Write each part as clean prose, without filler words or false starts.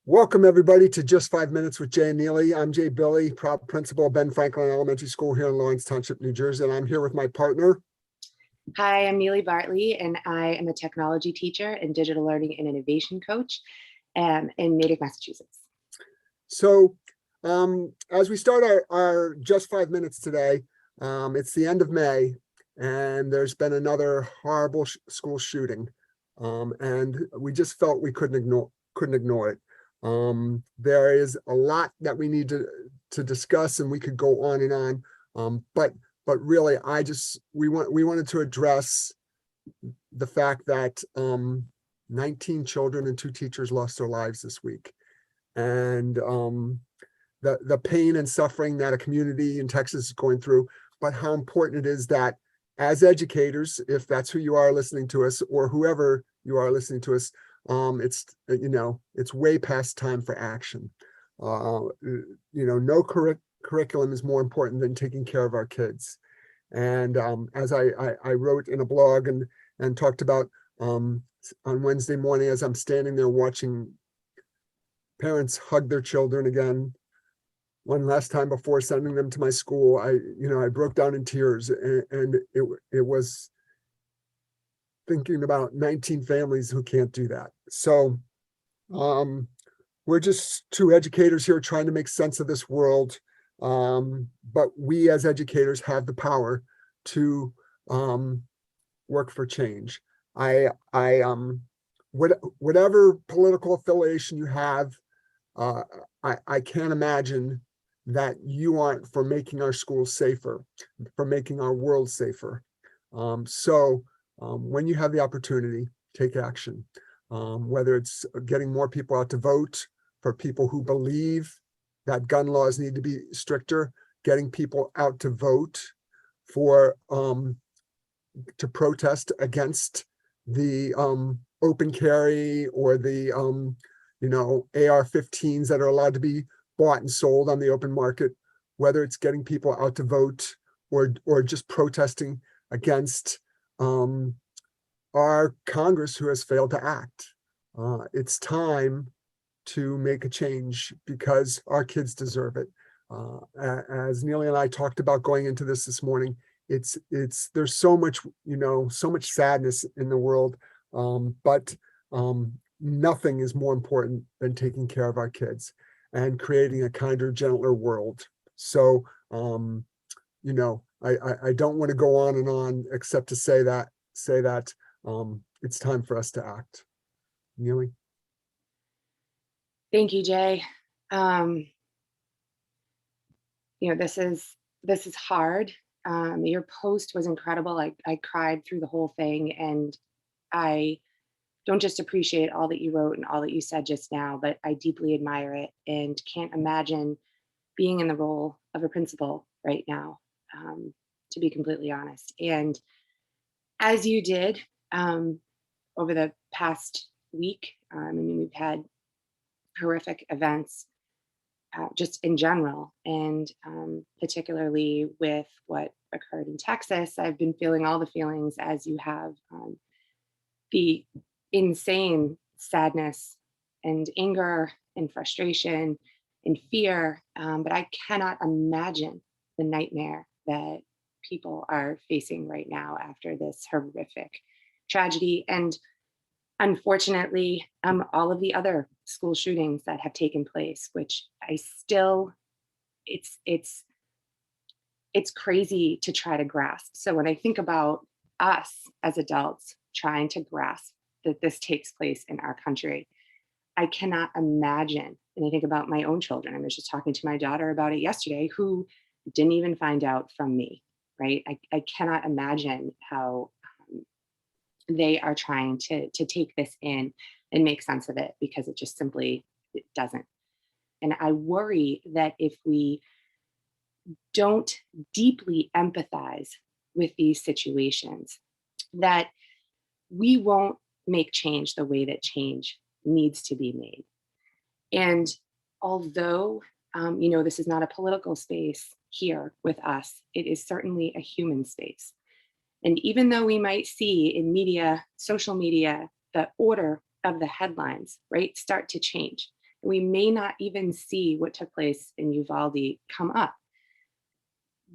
Welcome everybody to Just 5 Minutes with Jay and Neely. I'm Jay Billy, proud principal of Ben Franklin Elementary School here in Lawrence Township, New Jersey, and I'm here with my partner. Hi, I'm Neely Bartley, and I am a technology teacher and digital learning and innovation coach in Natick, Massachusetts. So as we start our Just 5 Minutes today, it's the end of May, and there's been another horrible school shooting, and we just felt we couldn't ignore it. There is a lot that we need to discuss, and we could go on and on. But really, we wanted to address the fact that 19 children and 2 teachers lost their lives this week, and the pain and suffering that a community in Texas is going through. But how important it is that as educators, if that's who you are listening to us, or whoever you are listening to us, it's way past time for action. No curriculum is more important than taking care of our kids. And as I wrote in a blog and talked about on Wednesday morning, as I'm standing there watching parents hug their children again, one last time before sending them to my school, I broke down in tears, and it was thinking about 19 families who can't do that. So we're just 2 educators here trying to make sense of this world. But we as educators have the power to work for change. Whatever political affiliation you have, I can't imagine that you aren't for making our schools safer, for making our world safer. When you have the opportunity, take action. Whether it's getting more people out to vote, for people who believe that gun laws need to be stricter, getting people out to vote for to protest against the open carry or the AR-15s that are allowed to be bought and sold on the open market, whether it's getting people out to vote or just protesting against our Congress who has failed to act. It's time to make a change because our kids deserve it. As Neely and I talked about going into this morning, there's so much, so much sadness in the world, but nothing is more important than taking care of our kids and creating a kinder, gentler world. So, I don't want to go on and on except to say that it's time for us to act. Neely? Thank you, Jay. This is hard. Your post was incredible. I cried through the whole thing, and I don't just appreciate all that you wrote and all that you said just now, but I deeply admire it and can't imagine being in the role of a principal right now, to be completely honest. And as you did over the past week, we've had horrific events just in general, and particularly with what occurred in Texas. I've been feeling all the feelings as you have, the insane sadness and anger and frustration and fear, but I cannot imagine the nightmare that people are facing right now after this horrific tragedy. And unfortunately, all of the other school shootings that have taken place, which I still, it's crazy to try to grasp. So when I think about us as adults trying to grasp that this takes place in our country, I cannot imagine. And I think about my own children. I was just talking to my daughter about it yesterday, who didn't even find out from me, right? I cannot imagine how they are trying to take this in and make sense of it, because it just simply it doesn't. And I worry that if we don't deeply empathize with these situations, that we won't make change the way that change needs to be made. And although, this is not a political space here with us, it is certainly a human space. And even though we might see in media, social media, the order of the headlines, right, start to change, We may not even see what took place in Uvalde come up.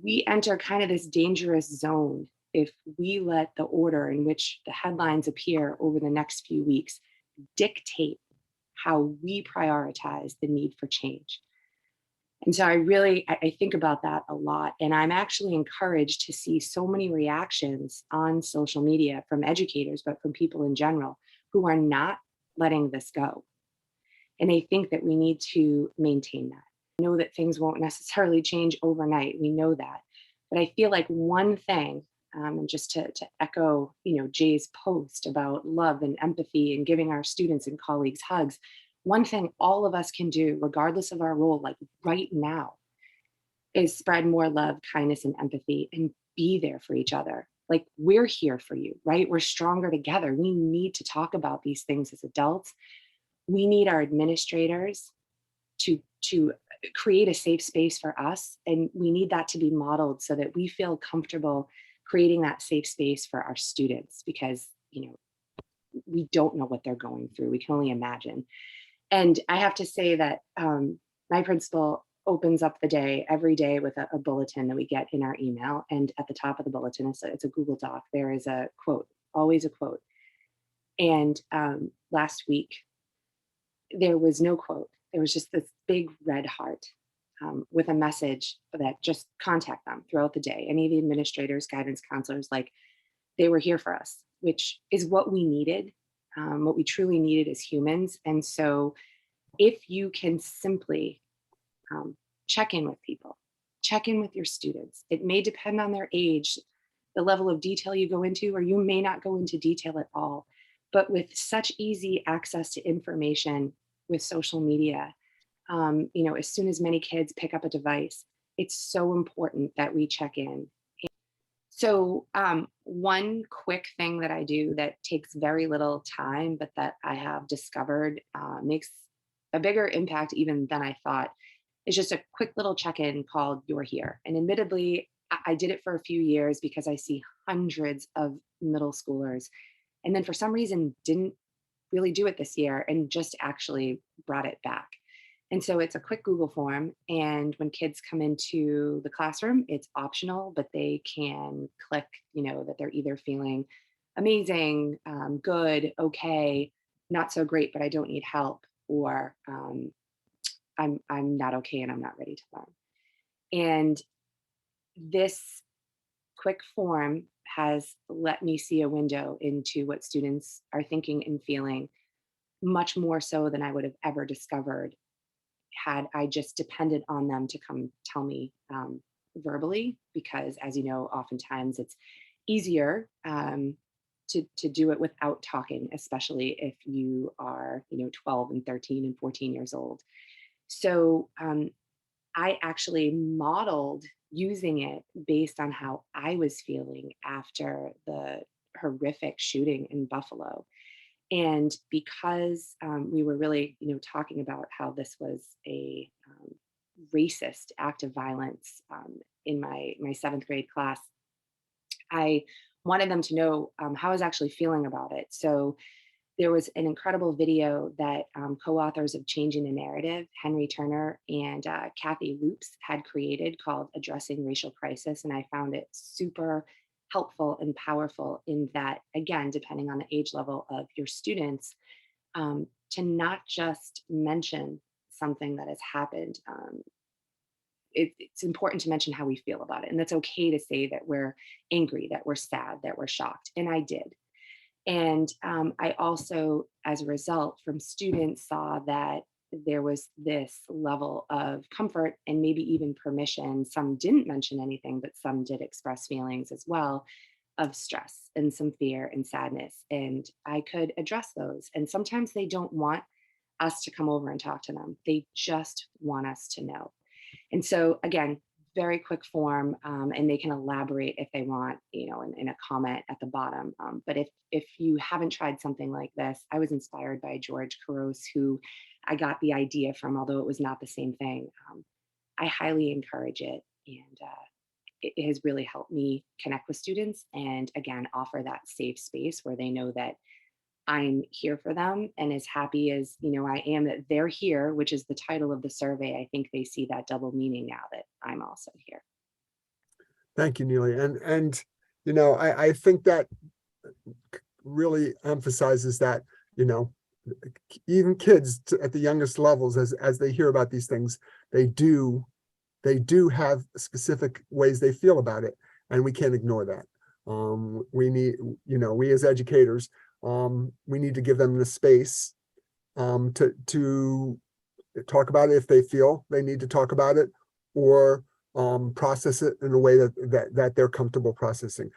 We enter kind of this dangerous zone if we let the order in which the headlines appear over the next few weeks dictate how we prioritize the need for change. And so I think about that a lot. And I'm actually encouraged to see so many reactions on social media from educators, but from people in general who are not letting this go. And I think that we need to maintain that. I know that things won't necessarily change overnight. We know that. But I feel like one thing, and just to echo, Jay's post about love and empathy and giving our students and colleagues hugs, one thing all of us can do, regardless of our role, like right now, is spread more love, kindness, and empathy and be there for each other. Like we're here for you, right? We're stronger together. We need to talk about these things as adults. We need our administrators to create a safe space for us, and we need that to be modeled so that we feel comfortable creating that safe space for our students, because we don't know what they're going through. We can only imagine. And I have to say that my principal opens up the day every day with a bulletin that we get in our email. And at the top of the bulletin, it's a Google Doc. There is a quote, always a quote. And last week, there was no quote. There was just this big red heart with a message that just contact them throughout the day. Any of the administrators, guidance counselors, like they were here for us, which is what we needed, what we truly needed as humans. And so if you can simply check in with people, check in with your students. It may depend on their age, the level of detail you go into, or you may not go into detail at all. But with such easy access to information with social media, as soon as many kids pick up a device, it's so important that we check in. So, one quick thing that I do that takes very little time, but that I have discovered makes a bigger impact even than I thought, is just a quick little check in called You're Here. And admittedly, I did it for a few years because I see hundreds of middle schoolers. And then for some reason, didn't really do it this year and just actually brought it back. And so it's a quick Google form. And when kids come into the classroom, it's optional, but they can click, that they're either feeling amazing, good, okay, not so great, but I don't need help, or I'm not okay and I'm not ready to learn. And this quick form has let me see a window into what students are thinking and feeling, much more so than I would have ever discovered had I just depended on them to come tell me verbally, because as you know, oftentimes it's easier to do it without talking, especially if you are 12 and 13 and 14 years old. So I actually modeled using it based on how I was feeling after the horrific shooting in Buffalo. And because we were really, talking about how this was a racist act of violence in my seventh grade class, I wanted them to know how I was actually feeling about it. So there was an incredible video that co-authors of Changing the Narrative, Henry Turner and Kathy Loops, had created called Addressing Racial Crisis. And I found it super helpful and powerful in that, again, depending on the age level of your students, to not just mention something that has happened. It's important to mention how we feel about it. And that's okay to say that we're angry, that we're sad, that we're shocked. And I did. And I also, as a result, from students saw that there was this level of comfort and maybe even permission. Some didn't mention anything, but some did express feelings as well of stress and some fear and sadness. And I could address those. And sometimes they don't want us to come over and talk to them. They just want us to know. And so, again, very quick form, and they can elaborate if they want, in a comment at the bottom. But if you haven't tried something like this, I was inspired by George Couros, who I got the idea from, although it was not the same thing. I highly encourage it, and it has really helped me connect with students, and again, offer that safe space where they know that I'm here for them. And as happy as, I am that they're here, which is the title of the survey, I think they see that double meaning now that I'm also here. Thank you, Neely. I think that really emphasizes that, even kids at the youngest levels, as they hear about these things, they do have specific ways they feel about it, and we can't ignore that. We need, we as educators, we need to give them the space to talk about it if they feel they need to talk about it, or process it in a way that they're comfortable processing.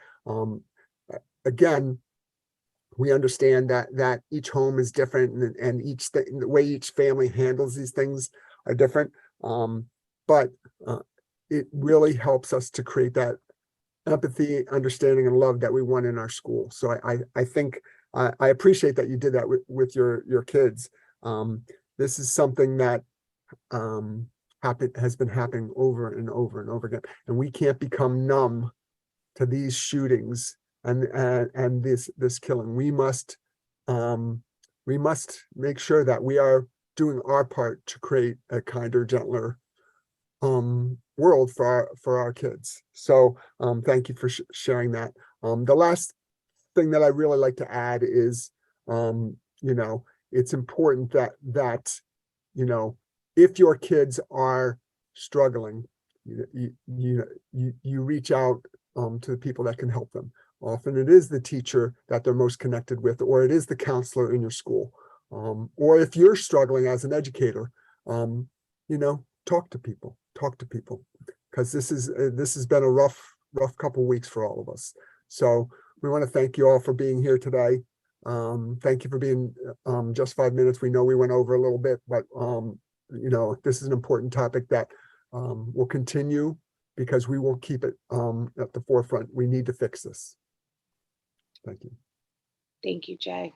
Again, we understand that each home is different, and the way each family handles these things are different. But it really helps us to create that empathy, understanding, and love that we want in our school. So I think I appreciate that you did that with your kids. This is something that has been happening over and over and over again, and we can't become numb to these shootings and this killing. We must make sure that we are doing our part to create a kinder, gentler world for our kids. So thank you for sharing that. The last thing that I really like to add is, it's important that if your kids are struggling, you reach out to the people that can help them. Often it is the teacher that they're most connected with, or it is the counselor in your school. Or if you're struggling as an educator, talk to people, because this has been a rough couple of weeks for all of us. So we want to thank you all for being here today. Thank you for being just 5 minutes. We know we went over a little bit, but this is an important topic that will continue, because we will keep it at the forefront. We need to fix this. Thank you. Thank you, Jay.